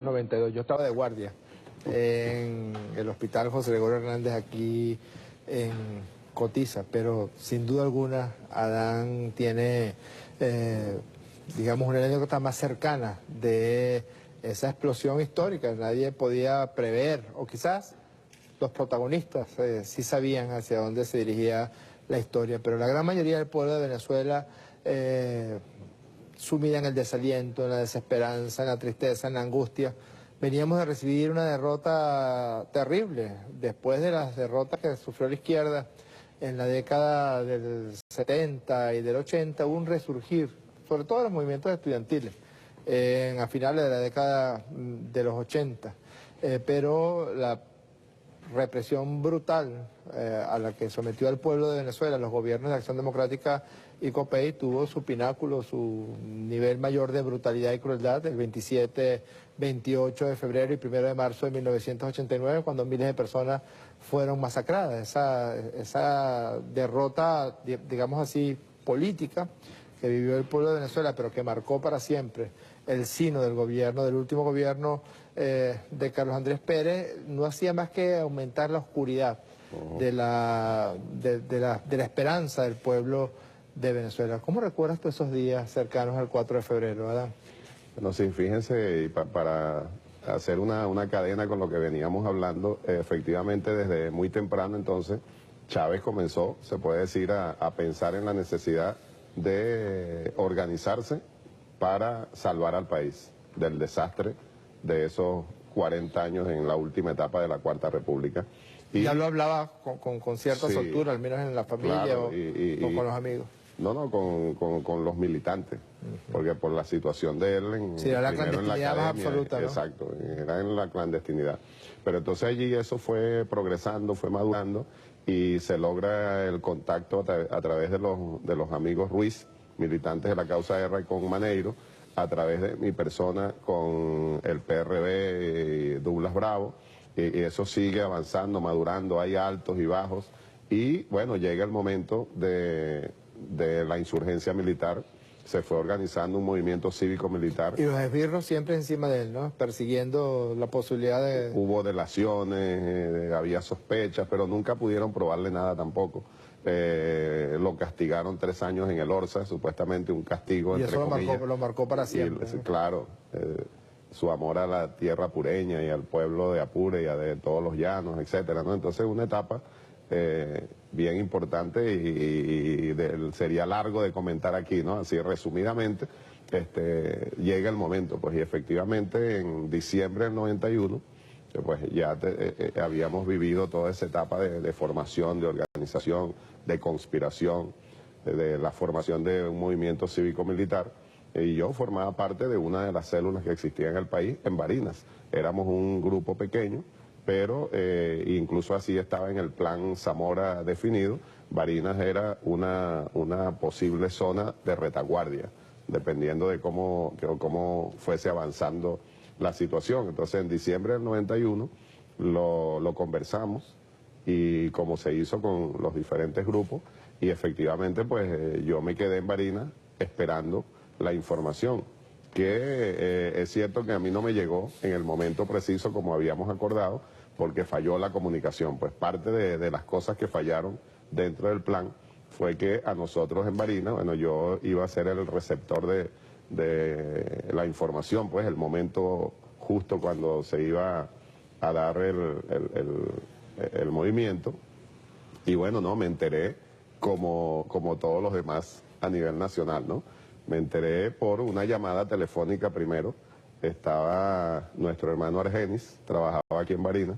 92. Yo estaba de guardia en el hospital José Gregorio Hernández aquí en Cotiza, pero sin duda alguna Adán tiene, digamos, una anécdota más cercana de esa explosión histórica. Nadie podía prever, o quizás los protagonistas sí sabían hacia dónde se dirigía la historia, pero la gran mayoría del pueblo de Venezuela sumida en el desaliento, en la desesperanza, en la tristeza, en la angustia. Veníamos de recibir una derrota terrible, después de las derrotas que sufrió la izquierda en la década del 70 y del 80, hubo un resurgir, sobre todo en los movimientos estudiantiles, a finales de la década de los 80, pero la represión brutal a la que sometió al pueblo de Venezuela, los gobiernos de Acción Democrática y COPEI, tuvo su pináculo, su nivel mayor de brutalidad y crueldad el 27, 28 de febrero y 1 de marzo de 1989, cuando miles de personas fueron masacradas. Esa derrota, digamos así, política que vivió el pueblo de Venezuela, pero que marcó para siempre el sino del gobierno, del último gobierno de Carlos Andrés Pérez, no hacía más que aumentar la oscuridad de la esperanza del pueblo de Venezuela. ¿Cómo recuerdas tú esos días cercanos al 4 de febrero, Adán? Bueno, sí, fíjense, para hacer una cadena con lo que veníamos hablando, efectivamente desde muy temprano entonces, Chávez comenzó, se puede decir, a pensar en la necesidad de organizarse para salvar al país del desastre de esos 40 años en la última etapa de la Cuarta República. Y ya lo hablaba con cierta sí, soltura, al menos en la familia, claro, o con los amigos. No, con los militantes, porque por la situación de él, sí, era la clandestinidad más absoluta, ¿no? Exacto, era en la clandestinidad. Pero entonces allí eso fue progresando, fue madurando, y se logra el contacto a través de los amigos Ruiz, militantes de la causa R, con Maneiro, a través de mi persona con el PRB Douglas Bravo, y eso sigue avanzando, madurando, hay altos y bajos, y bueno, llega el momento de la insurgencia militar, se fue organizando un movimiento cívico-militar. Y los esbirros siempre encima de él, ¿no? Persiguiendo la posibilidad de... Hubo delaciones, había sospechas, pero nunca pudieron probarle nada tampoco. Lo castigaron 3 años en el Orsa, supuestamente un castigo, y entre eso comillas. lo marcó para siempre. Y, claro, su amor a la tierra apureña y al pueblo de Apure y a de todos los llanos, etcétera, ¿no? Entonces una etapa bien importante y sería largo de comentar aquí, ¿no? Así resumidamente, llega el momento, pues, y efectivamente en diciembre del 91, pues ya habíamos vivido toda esa etapa de formación, de organización, de conspiración, de la formación de un movimiento cívico-militar, y yo formaba parte de una de las células que existía en el país, en Barinas. Éramos un grupo pequeño, pero incluso así estaba en el plan Zamora definido. Barinas era una posible zona de retaguardia, dependiendo de cómo fuese avanzando la situación. Entonces en diciembre del 91 lo conversamos, y como se hizo con los diferentes grupos, y efectivamente pues yo me quedé en Barinas esperando la información, que es cierto que a mí no me llegó en el momento preciso como habíamos acordado, porque falló la comunicación. Pues parte de las cosas que fallaron dentro del plan fue que a nosotros en Barinas, bueno, yo iba a ser el receptor de la información, pues el momento justo cuando se iba a dar el movimiento, y bueno, no, me enteré como todos los demás a nivel nacional, ¿no? Me enteré por una llamada telefónica primero. Estaba nuestro hermano Argenis, trabajaba aquí en Barinas,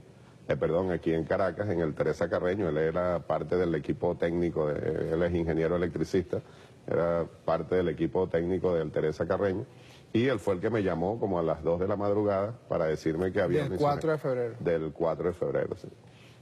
aquí en Caracas, en el Teresa Carreño. Él era parte del equipo técnico, él es ingeniero electricista, era parte del equipo técnico del Teresa Carreño, y él fue el que me llamó como a las 2 de la madrugada para decirme que había... ¿Del 4 de febrero? Del 4 de febrero, sí.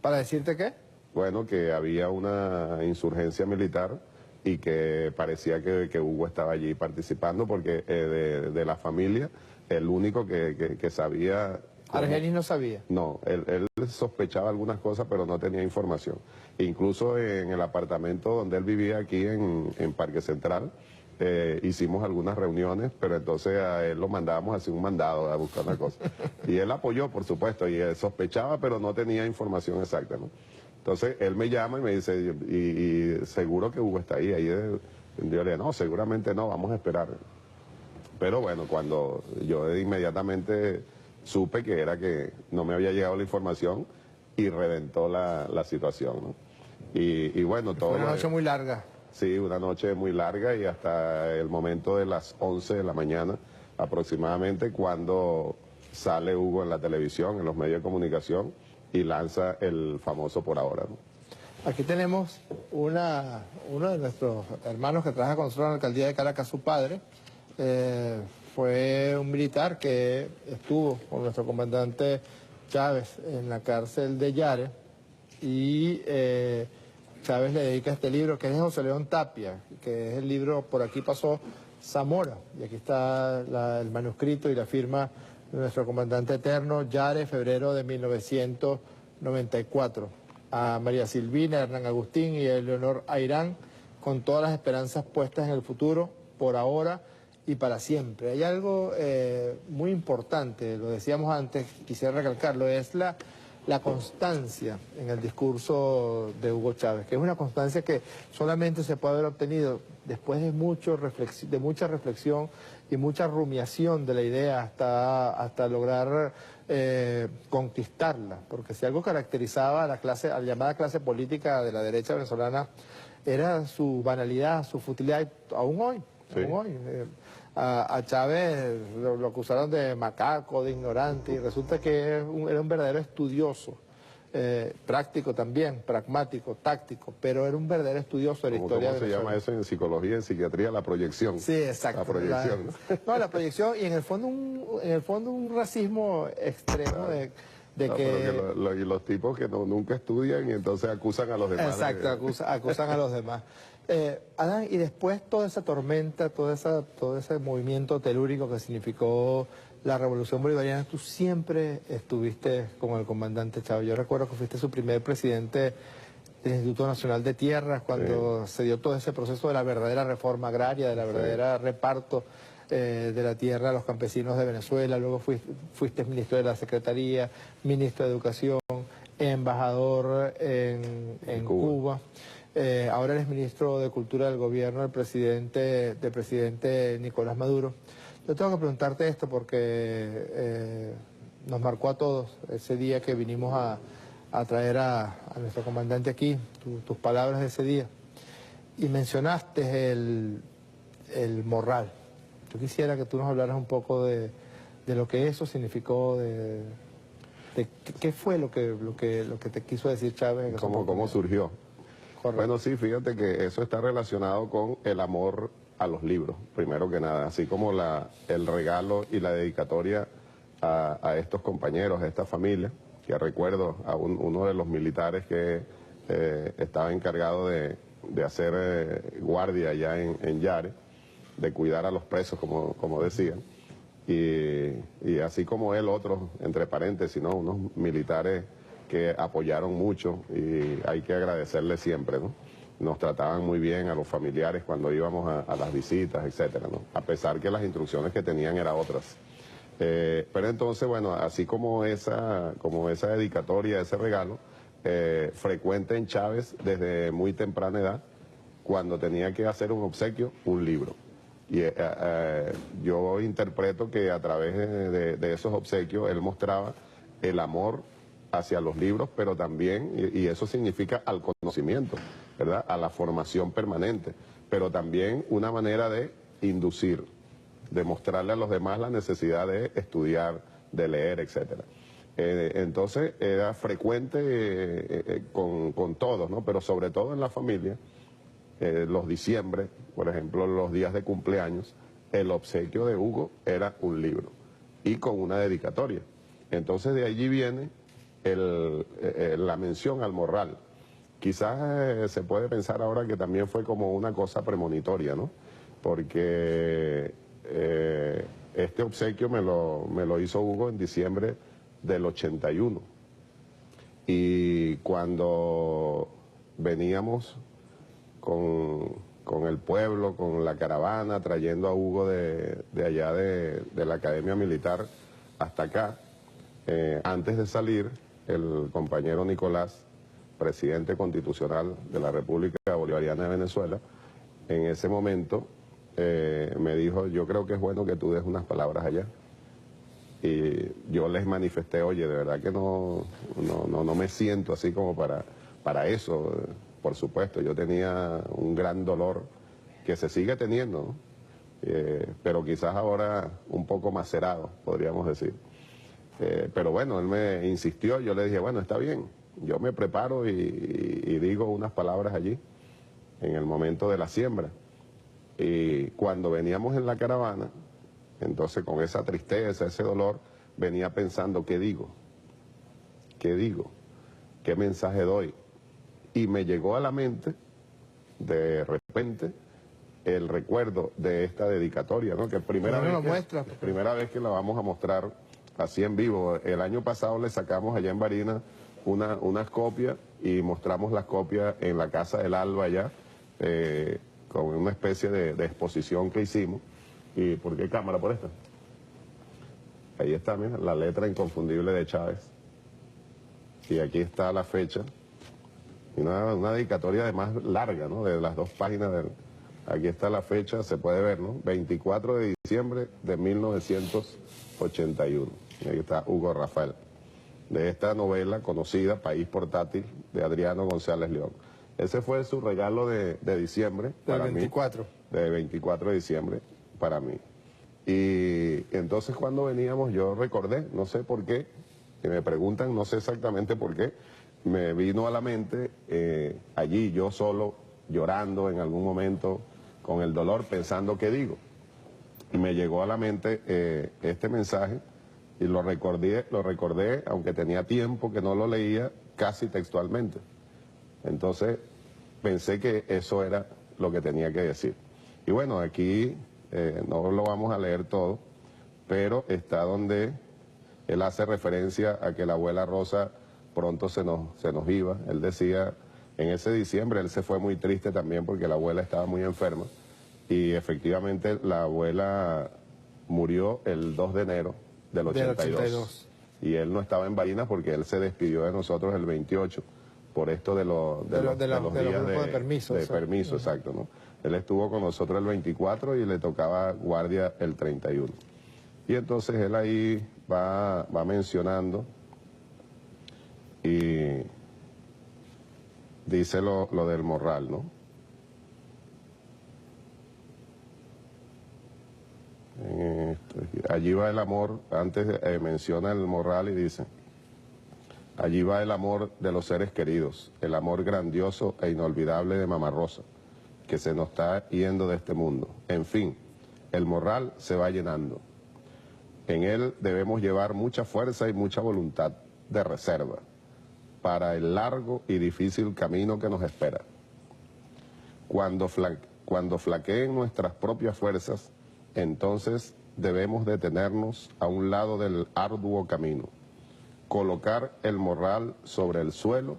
¿Para decirte qué? Bueno, que había una insurgencia militar y que parecía que Hugo estaba allí participando, porque de la familia, el único que sabía... ¿Argenis no sabía? No, él sospechaba algunas cosas, pero no tenía información. Incluso en el apartamento donde él vivía aquí en Parque Central, hicimos algunas reuniones, pero entonces a él lo mandábamos así un mandado a buscar una cosa. Y él apoyó, por supuesto, y él sospechaba, pero no tenía información exacta, ¿no? Entonces él me llama y me dice, y seguro que Hugo está ahí. Yo le digo, no, seguramente no, vamos a esperar. Pero bueno, cuando yo inmediatamente supe que no me había llegado la información y reventó la situación, ¿no? Y bueno, todo... Fue una noche muy larga. Sí, una noche muy larga y hasta el momento de las 11 de la mañana aproximadamente cuando sale Hugo en la televisión, en los medios de comunicación y lanza el famoso Por Ahora, ¿no? Aquí tenemos uno de nuestros hermanos que trabaja con nosotros en la alcaldía de Caracas, su padre. Fue un militar que estuvo con nuestro comandante Chávez en la cárcel de Yare y Chávez le dedica este libro que es de José León Tapia, que es el libro Por aquí pasó Zamora, y aquí está el manuscrito y la firma de nuestro comandante eterno, Yare, febrero de 1994. A María Silvina, a Hernán Agustín y a Eleonor Airán, con todas las esperanzas puestas en el futuro, por ahora y para siempre. Hay algo muy importante, lo decíamos antes, quisiera recalcarlo, es la constancia en el discurso de Hugo Chávez, que es una constancia que solamente se puede haber obtenido después de mucha reflexión y mucha rumiación de la idea hasta lograr conquistarla, porque si algo caracterizaba a la llamada clase política de la derecha venezolana era su banalidad, su futilidad, aún hoy. Sí. Aún hoy. A Chávez lo acusaron de macaco, de ignorante, y resulta que era un verdadero estudioso, práctico también, pragmático, táctico, pero era un verdadero estudioso de la historia de ¿Cómo se llama eso en psicología, en psiquiatría? La proyección. Sí, exacto. La proyección, ¿no? La proyección y en el fondo un racismo extremo de No, que... y los tipos que nunca estudian y entonces acusan a los demás. Exacto, acusan a los demás. Adán, y después toda esa tormenta, todo ese movimiento telúrico que significó la Revolución Bolivariana, tú siempre estuviste con el comandante Chávez. Yo recuerdo que fuiste su primer presidente del Instituto Nacional de Tierras, cuando se dio todo ese proceso de la verdadera reforma agraria, de la verdadera reparto de la tierra a los campesinos de Venezuela. Luego fuiste ministro de la Secretaría, ministro de Educación, embajador en Cuba. Ahora eres ministro de Cultura del gobierno del presidente Nicolás Maduro. Yo tengo que preguntarte esto porque nos marcó a todos ese día que vinimos a traer a nuestro comandante aquí, tus palabras de ese día. Y mencionaste el Morral. Yo quisiera que tú nos hablaras un poco de lo que eso significó, de qué fue lo que te quiso decir Chávez. ¿Cómo surgió? Correcto. Bueno, sí, fíjate que eso está relacionado con el amor a los libros, primero que nada, así como el regalo y la dedicatoria a estos compañeros, a esta familia, que recuerdo a uno de los militares que estaba encargado de hacer guardia allá en Yare, de cuidar a los presos, como decían, y así como él, otros, entre paréntesis, ¿no? Unos militares que apoyaron mucho y hay que agradecerles siempre, ¿no? Nos trataban muy bien a los familiares cuando íbamos a las visitas, etcétera, ¿no? A pesar que las instrucciones que tenían eran otras. Pero entonces, bueno, así como esa dedicatoria, ese regalo, frecuente en Chávez desde muy temprana edad, cuando tenía que hacer un obsequio, un libro. Y yo interpreto que a través de esos obsequios él mostraba el amor hacia los libros, pero también, y eso significa al conocimiento, ¿verdad? A la formación permanente, pero también una manera de inducir, de mostrarle a los demás la necesidad de estudiar, de leer, etcétera. Entonces era frecuente con todos, ¿no? Pero sobre todo en la familia, los diciembre, por ejemplo, los días de cumpleaños, el obsequio de Hugo era un libro y con una dedicatoria. Entonces de allí viene la mención al Morral. Quizás se puede pensar ahora que también fue como una cosa premonitoria, ¿no? Porque este obsequio me lo hizo Hugo en diciembre del 81. Y cuando veníamos con con el pueblo, con la caravana, trayendo a Hugo de allá de la Academia Militar hasta acá. Antes de salir, el compañero Nicolás, presidente constitucional de la República Bolivariana de Venezuela, en ese momento me dijo, yo creo que es bueno que tú des unas palabras allá. Y yo les manifesté, oye, de verdad que no me siento así como para eso. Por supuesto, yo tenía un gran dolor que se sigue teniendo, ¿no? Pero quizás ahora un poco macerado, podríamos decir. Pero bueno, él me insistió, yo le dije, bueno, está bien, yo me preparo y digo unas palabras allí, en el momento de la siembra. Y cuando veníamos en la caravana, entonces con esa tristeza, ese dolor, venía pensando, ¿qué digo? ¿Qué digo? ¿Qué mensaje doy? Y me llegó a la mente, de repente, el recuerdo de esta dedicatoria, ¿no? Que primera vez que la vamos a mostrar así en vivo. El año pasado le sacamos allá en Barinas unas copias y mostramos las copias en la Casa del Alba allá, con una especie de exposición que hicimos. ¿Y por qué cámara? Por esta. Ahí está, mira, la letra inconfundible de Chávez. Y aquí está la fecha. Y una dedicatoria además larga, ¿no? De las 2 páginas. Aquí está la fecha, se puede ver, ¿no? 24 de diciembre de 1981. Y ahí está Hugo Rafael. De esta novela conocida, País Portátil, de Adriano González León. Ese fue su regalo de diciembre para mí. De 24 de diciembre para mí. Y entonces cuando veníamos yo recordé, no sé por qué, que me preguntan, no sé exactamente por qué, me vino a la mente allí yo solo llorando en algún momento con el dolor pensando qué digo. Y me llegó a la mente este mensaje y lo recordé aunque tenía tiempo que no lo leía casi textualmente. Entonces pensé que eso era lo que tenía que decir. Y bueno, aquí no lo vamos a leer todo, pero está donde él hace referencia a que la abuela Rosa pronto se nos iba. Él decía, en ese diciembre él se fue muy triste también porque la abuela estaba muy enferma y efectivamente la abuela murió el 2 de enero del 82. Y él no estaba en Barinas porque él se despidió de nosotros el 28 por esto de los días de permiso. Exacto, ¿no? Él estuvo con nosotros el 24 y le tocaba guardia el 31. Y entonces él ahí va mencionando y dice lo del morral, ¿no? Allí va el amor, antes menciona el morral y dice, allí va el amor de los seres queridos, el amor grandioso e inolvidable de Mamá Rosa, que se nos está yendo de este mundo. En fin, el morral se va llenando. En él debemos llevar mucha fuerza y mucha voluntad de reserva para el largo y difícil camino que nos espera. Cuando flaqueen nuestras propias fuerzas, entonces debemos detenernos a un lado del arduo camino, colocar el morral sobre el suelo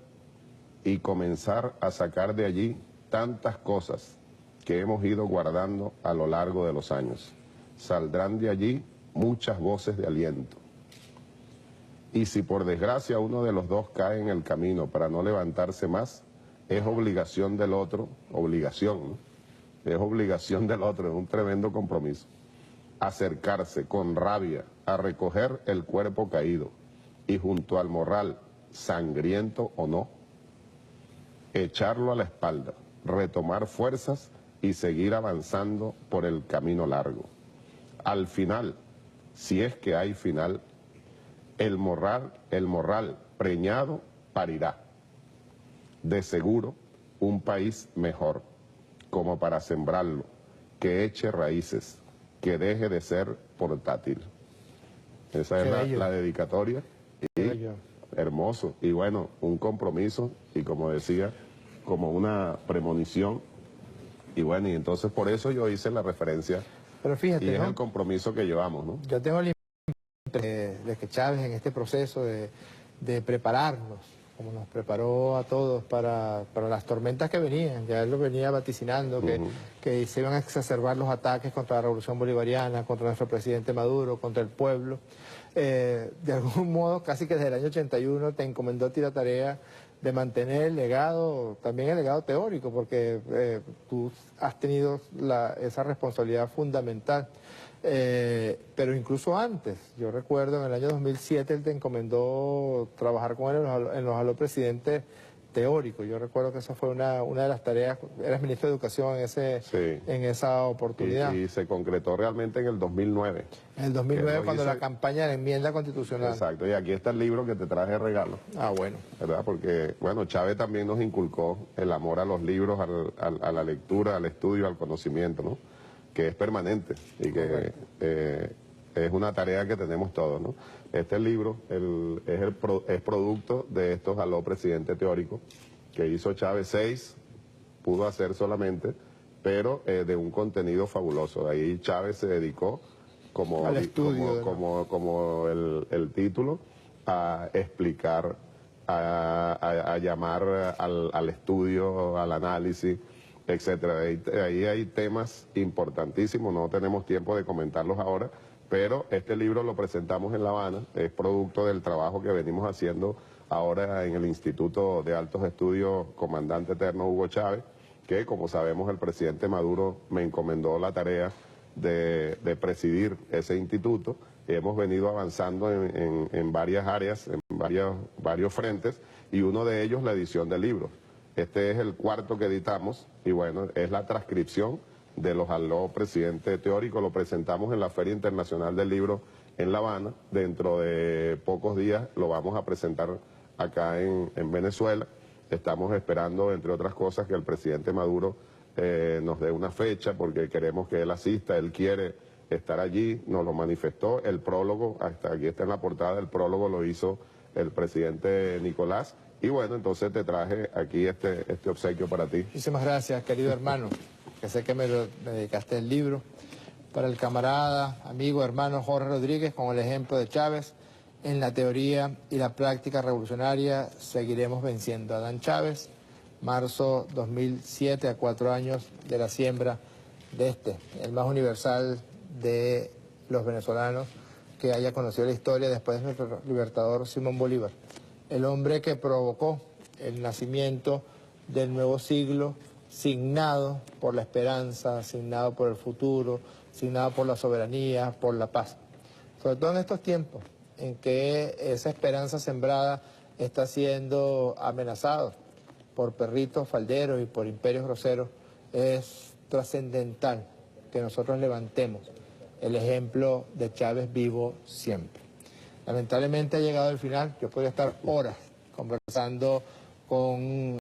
y comenzar a sacar de allí tantas cosas que hemos ido guardando a lo largo de los años. Saldrán de allí muchas voces de aliento. Y si por desgracia uno de los dos cae en el camino para no levantarse más, es obligación del otro, ¿no? Es obligación del otro, es un tremendo compromiso, acercarse con rabia a recoger el cuerpo caído y junto al morral, sangriento o no, echarlo a la espalda, retomar fuerzas y seguir avanzando por el camino largo. Al final, si es que hay final, el morral preñado parirá. De seguro, un país mejor, como para sembrarlo, que eche raíces, que deje de ser portátil. Esa es la dedicatoria. Y hermoso. Y bueno, un compromiso y como decía, como una premonición. Y bueno, y entonces por eso yo hice la referencia. Pero fíjate, y es ¿no? el compromiso que llevamos, ¿no? Yo tengo la impresión de que Chávez en este proceso de prepararnos como nos preparó a todos para las tormentas que venían. Ya él lo venía vaticinando, que se iban a exacerbar los ataques contra la revolución bolivariana, contra nuestro presidente Maduro, contra el pueblo. De algún modo, casi que desde el año 81 te encomendó a ti la tarea de mantener el legado, también el legado teórico, porque tú has tenido esa responsabilidad fundamental. Pero incluso antes, yo recuerdo en el año 2007 él te encomendó trabajar con él en los Aló Presidente teóricos. Yo recuerdo que esa fue una de las tareas, eras ministro de Educación en esa oportunidad. Y se concretó realmente en el 2009. En el 2009 cuando la campaña de la enmienda constitucional. Exacto, y aquí está el libro que te traje de regalo. Ah, bueno. ¿Verdad? Porque, bueno, Chávez también nos inculcó el amor a los libros, a la lectura, al estudio, al conocimiento, ¿no? Que es permanente y que es una tarea que tenemos todos, ¿no? Este libro es producto de estos Aló Presidente Teórico que hizo Chávez. 6 pudo hacer solamente, pero de un contenido fabuloso. De ahí Chávez se dedicó como al estudio, como el título, a explicar, a llamar al estudio, al análisis, etcétera. Ahí hay temas importantísimos, no tenemos tiempo de comentarlos ahora, pero este libro lo presentamos en La Habana, es producto del trabajo que venimos haciendo ahora en el Instituto de Altos Estudios Comandante Eterno Hugo Chávez, que como sabemos el presidente Maduro me encomendó la tarea de presidir ese instituto. Hemos venido avanzando en varias áreas, en varios frentes, y uno de ellos la edición de libros. Este es el 4º que editamos y bueno, es la transcripción de los Aló Presidente Teórico. Lo presentamos en la Feria Internacional del Libro en La Habana. Dentro de pocos días lo vamos a presentar acá en Venezuela. Estamos esperando, entre otras cosas, que el presidente Maduro nos dé una fecha porque queremos que él asista, él quiere estar allí, nos lo manifestó. El prólogo, hasta aquí está en la portada, el prólogo lo hizo el presidente Nicolás. Y bueno, entonces te traje aquí este obsequio para ti. Muchísimas gracias, querido hermano, que sé que me dedicaste el libro. Para el camarada, amigo, hermano Jorge Rodríguez, con el ejemplo de Chávez, en la teoría y la práctica revolucionaria seguiremos venciendo. Adán Chávez, marzo 2007, a 4 años de la siembra de el más universal de los venezolanos que haya conocido la historia después de nuestro libertador Simón Bolívar. El hombre que provocó el nacimiento del nuevo siglo, signado por la esperanza, signado por el futuro, signado por la soberanía, por la paz. Sobre todo en estos tiempos en que esa esperanza sembrada está siendo amenazada por perritos falderos y por imperios groseros, es trascendental que nosotros levantemos el ejemplo de Chávez vivo siempre. Lamentablemente ha llegado el final, yo podría estar horas conversando con